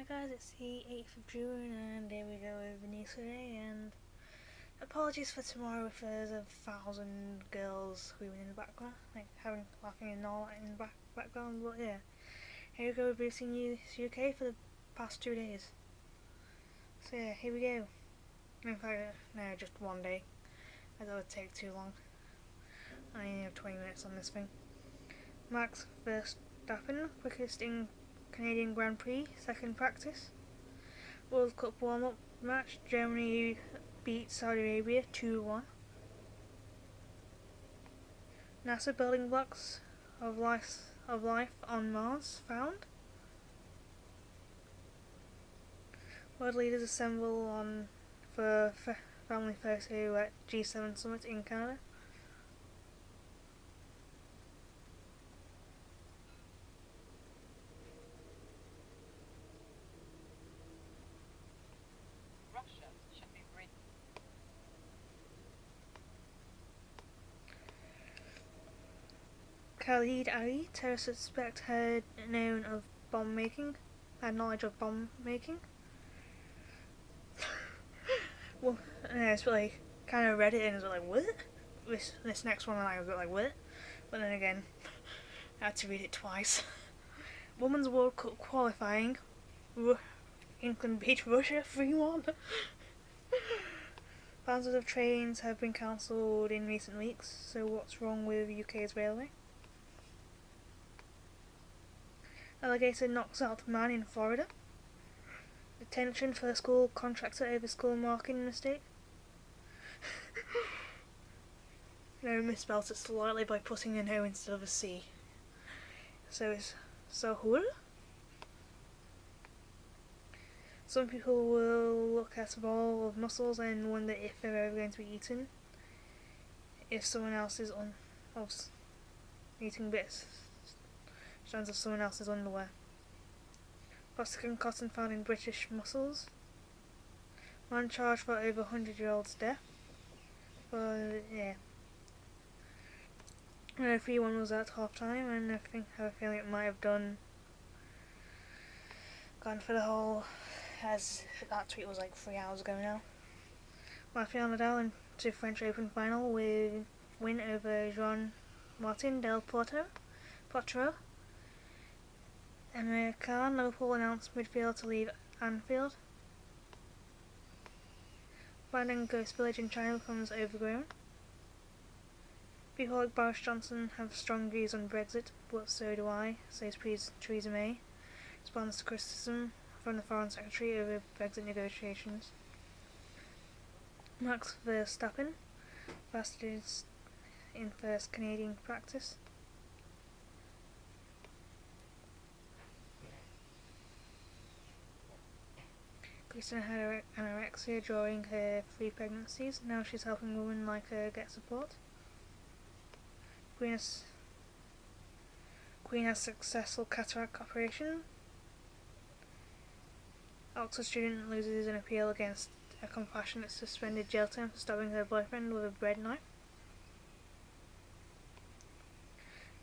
Hi guys, it's the 8th of June and here we go with the news today, and apologies for tomorrow if there's 1,000 girls screaming in the background, like laughing and all in the background, but yeah. Here we go with BBC News UK for the past 2 days. So yeah, here we go. In fact, no, just one day. I thought it would take too long. I only have 20 minutes on this thing. Max Verstappen, quickest in Canadian Grand Prix, second practice. World Cup warm-up match, Germany beat Saudi Arabia 2-1. NASA building blocks of life on Mars found. World leaders assemble for family photo at G7 summit in Canada. Khalid Ali, terrorist suspect, had knowledge of bomb making. Well, it's like kind of read it and was like, what? This next one, I was like, what? But then again, I had to read it twice. Women's World Cup qualifying. England beat Russia 3-1. Thousands of trains have been cancelled in recent weeks, so what's wrong with UK's railway? Alligator knocks out man in Florida. Detention for a school contractor over school marking mistake. No, misspelled it slightly by putting an O instead of a C. So it's Sahur. Some people will look at a bowl of mussels and wonder if they're ever going to be eaten. If someone else is eating bits, strands of someone else's underwear. Plastic and cotton found in British mussels. Man charged for over 100-year-old's death. But yeah. And 3-1 was at half time, and I have a feeling it might have gone for the whole, as that tweet was like 3 hours ago now. Rafael Nadal into French Open final with win over Juan Martin del Potro. Emir Khan, Liverpool announced midfield to leave Anfield. Abandoned ghost village in China becomes overgrown. People like Boris Johnson have strong views on Brexit, but so do I, says Theresa May. Responds to criticism from the Foreign Secretary over Brexit negotiations. Max Verstappen, fastest in first Canadian practice. Christina had anorexia during her 3 pregnancies. Now she's helping women like her get support. Queen has successful cataract operation. Oxford student loses an appeal against a compassionate suspended jail term for stabbing her boyfriend with a bread knife.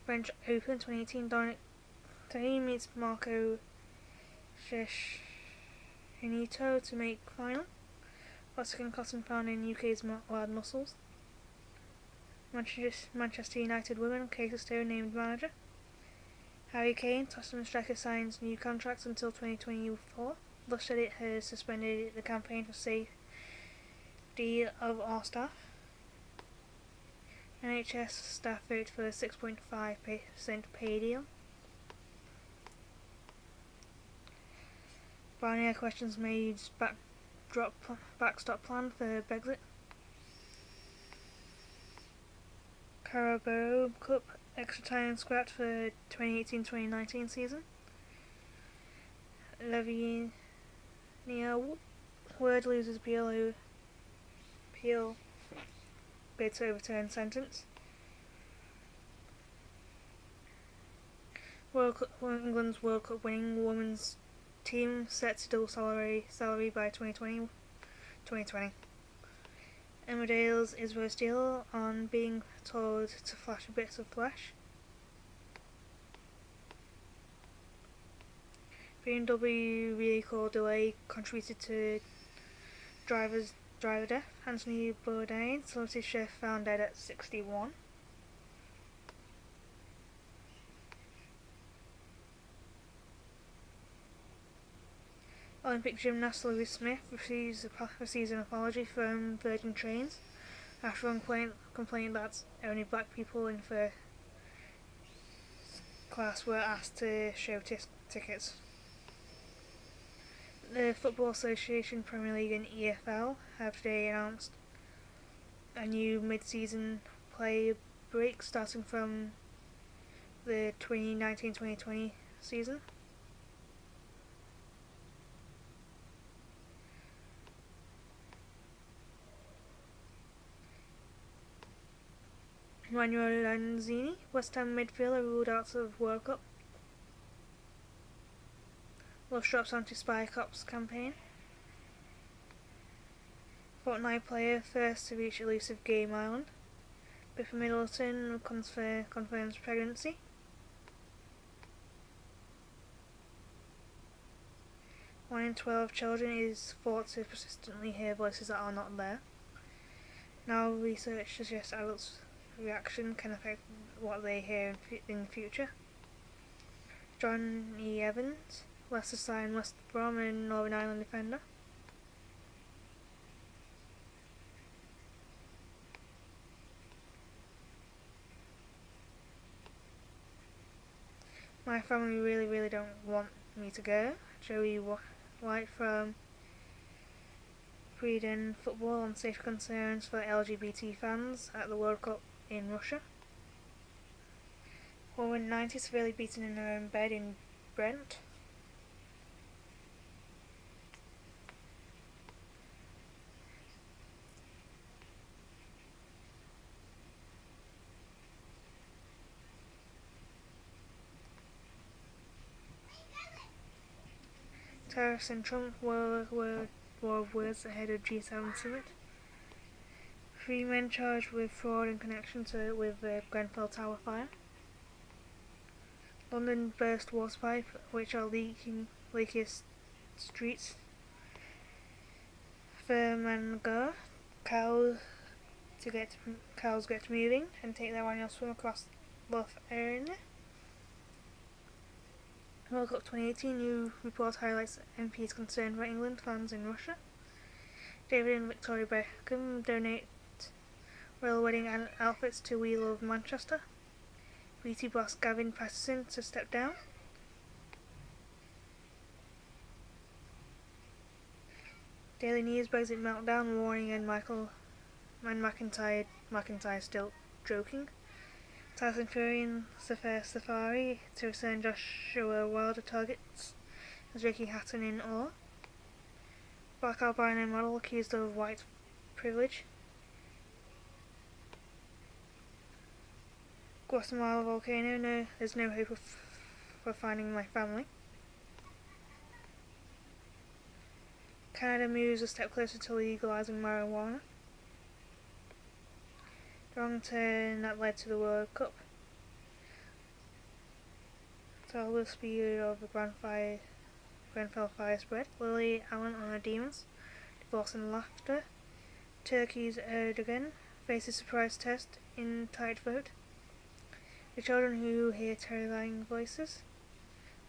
French Open 2018, Dominic Thiem meets Marco Cecchinito to make final. Plastic and cotton found in UK's wild mussels. Manchester United women, Kate Stone named manager. Harry Kane, Tottenham striker, signs new contracts until 2024. Thus said it has suspended the campaign for safety of our staff. NHS staff vote for a 6.5% pay deal. Barnier questions May's backstop plan for Brexit. Carabao Cup extra time scrapped for 2018-2019 season. Lavinia Word loses appeal bid to overturn sentence. England's World Cup winning women's team set to double salary by 2020. Emmerdale's is roast deal on being told to flash bits of flesh. BMW vehicle delay contributed to driver death. Anthony Bourdain, celebrity chef, found dead at 61. Olympic gymnast Louis Smith receives an apology from Virgin Trains after a complaint that only black people in first class were asked to show tickets. The Football Association, Premier League and EFL have today announced a new mid-season play break starting from the 2019-2020 season. Manuel Lanzini, West Ham midfielder, ruled out of World Cup. Love drops anti-spy cops campaign. Fortnite player first to reach elusive Game Island. Biffa Middleton confirms pregnancy. One in 12 children is thought to persistently hear voices that are not there. Now research suggests adults' reaction can affect what they hear in the future. John E. Evans, Leicester signed West Brom and Northern Ireland defender. My family really don't want me to go. Joey White from Sweden Football on safe concerns for LGBT fans at the World Cup in Russia. Woman 90 severely beaten in her own bed in Brent. Tariffs and Trump war of words ahead of G7 summit. 3 men charged with fraud in connection with the Grenfell Tower fire. London burst water pipe, which are leakiest streets. Fermanagh, cows get moving and take their annual swim across Lough Erne. World Cup 2018 new report highlights MP's concern for England fans in Russia. David and Victoria Beckham donate royal wedding outfits to We Love Manchester. BT boss Gavin Patterson to step down. Daily News Brexit meltdown warning and McIntyre still joking. Tyson Fury and Safari to return Joshua Wilder targets as Ricky Hatton in awe. Black albino model accused of white privilege. Guatemala volcano, there's no hope for finding my family. Canada moves a step closer to legalising marijuana. The wrong turn that led to the World Cup. Tell the speed of the Grenfell fire spread. Lily Allen on her demons. Divorce and laughter. Turkey's Erdogan faces surprise test in tight vote. The children who hear terrifying voices.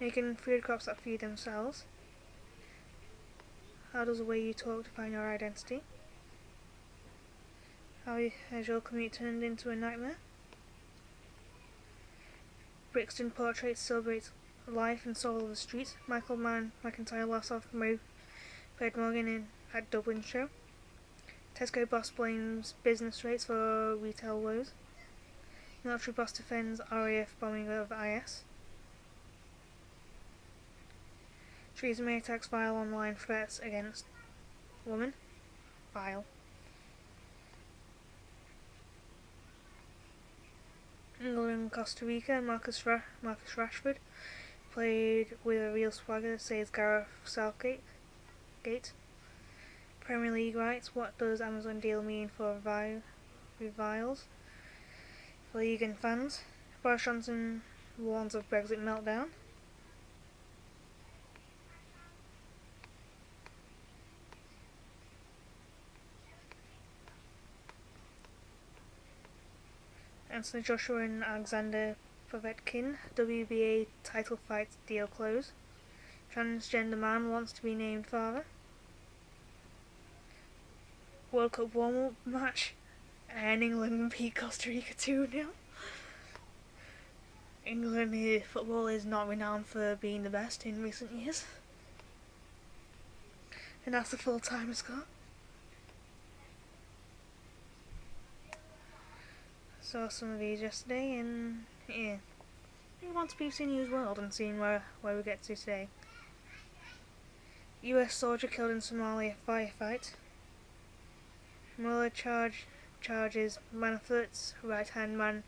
Making food crops that feed themselves. How does the way you talk define your identity? How has your commute turned into a nightmare? Brixton Portraits celebrates life and soul of the streets. Michael McIntyre lost off Fred Morgan at Dublin show. Tesco boss blames business rates for retail woes. Military boss defends RAF bombing of IS. Theresa May attacks vile online threats against women. Vile. England and Costa Rica. Marcus Rashford played with a real swagger, says Gareth Southgate. Premier League rights. What does Amazon deal mean for revivals? League and fans. Boris Johnson warns of Brexit meltdown. Anthony Joshua and Alexander Povetkin. WBA title fight deal close. Transgender man wants to be named father. World Cup warm-up match. And England beat Costa Rica 2-0. England football is not renowned for being the best in recent years. And that's the full-time score. Saw some of these yesterday, and yeah, moving on to BBC News World and seeing where we get to today. US soldier killed in Somalia firefight. Mueller charges Manafort's right-hand man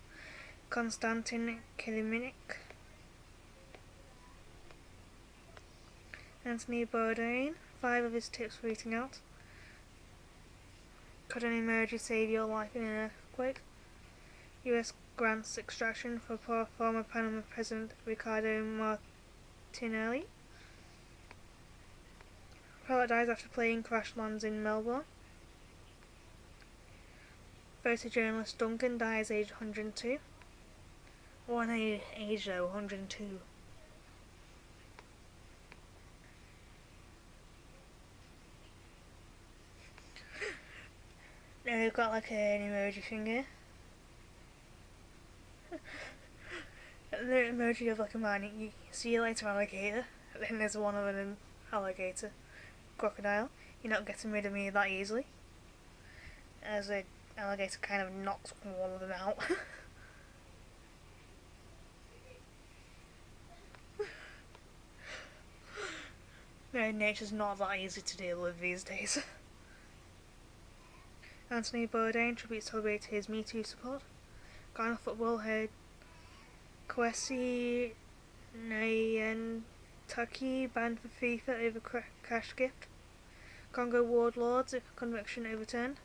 Konstantin Kilimnik. Anthony Bourdain, 5 of his tips for eating out. Could an emoji save your life in an earthquake? US grants extradition for former Panama President Ricardo Martinelli. Pilot dies after plane crash lands in Melbourne. Photojournalist Duncan dies aged 102. What an age though, 102. Now we've got like an emoji finger. The emoji of like a man, you see you later alligator, and then there's one of an alligator. Crocodile. You're not getting rid of me that easily. As an alligator kind of knocks one of them out. No, nature's not that easy to deal with these days. Anthony Bourdain tributes celebrate his Me Too support. Ghana football head Kwesi Nyantakyi banned for FIFA over cash gift. Congo warlords conviction overturned.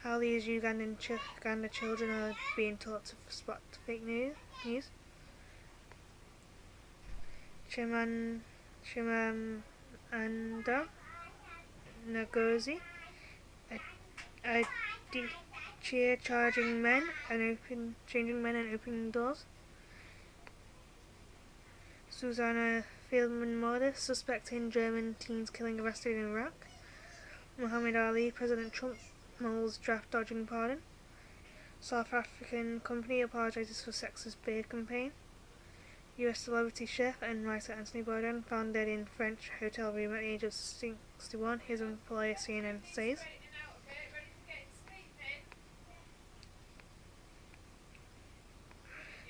How these Uganda children are being taught to spot fake news. Chimamanda Ngozi Adichie changing men and opening doors. Susanna Fieldman murder, suspecting German teens killing arrested in Iraq. Muhammad Ali, President Trump mulls draft dodging pardon. South African company apologises for sexist beer campaign. US celebrity chef and writer Anthony Bourdain found dead in French hotel room at the age of 61, his employer CNN says.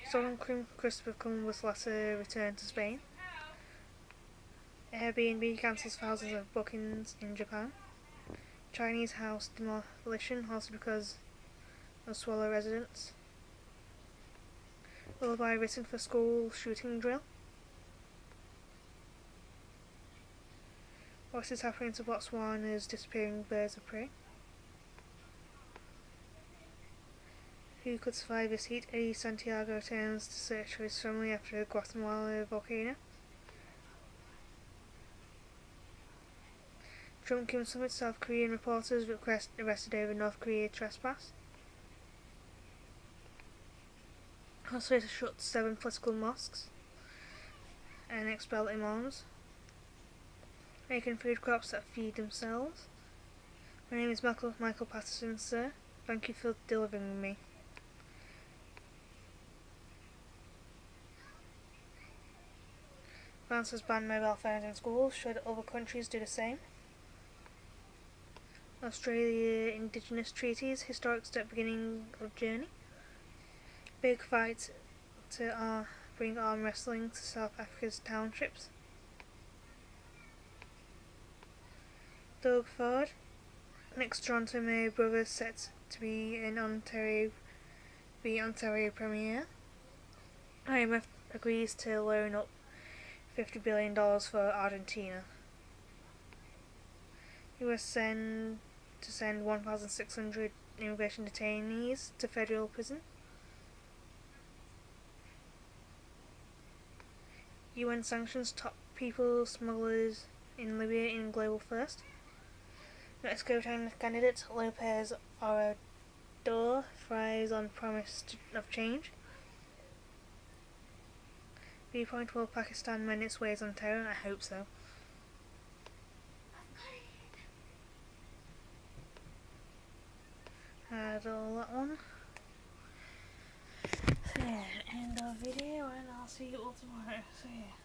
Stolen Christopher Columbus letter returned to Spain. Airbnb cancels thousands of bookings in Japan. Chinese house demolition halted because of Swallow residents. Lullaby written for school shooting drill. What is happening to Botswana's disappearing birds of prey? Who could survive this heat? Eddie Santiago returns to search for his family after the Guatemala volcano. Trump-Kim summit, South Korean reporters arrested over North Korea trespass. Australia shuts 7 political mosques and expel imams. Making food crops that feed themselves. My name is Michael Patterson, sir. Thank you for delivering me. France has banned mobile phones in schools. Should other countries do the same? Australia Indigenous treaties, historic step beginning of journey. Big fight to bring arm wrestling to South Africa's townships. Doug Ford, next Toronto Mayor brothers set to be in Ontario Premier. IMF agrees to loan up $50 billion for Argentina. US send 1,600 immigration detainees to federal prison. UN sanctions top people smugglers in Libya in global first. Next co-China candidates: Lopez Obrador thrives on promise of change. Viewpoint: will Pakistan mend its ways on terror? I hope so. Had all that one. So yeah, end of video, and I'll see you all tomorrow. So yeah.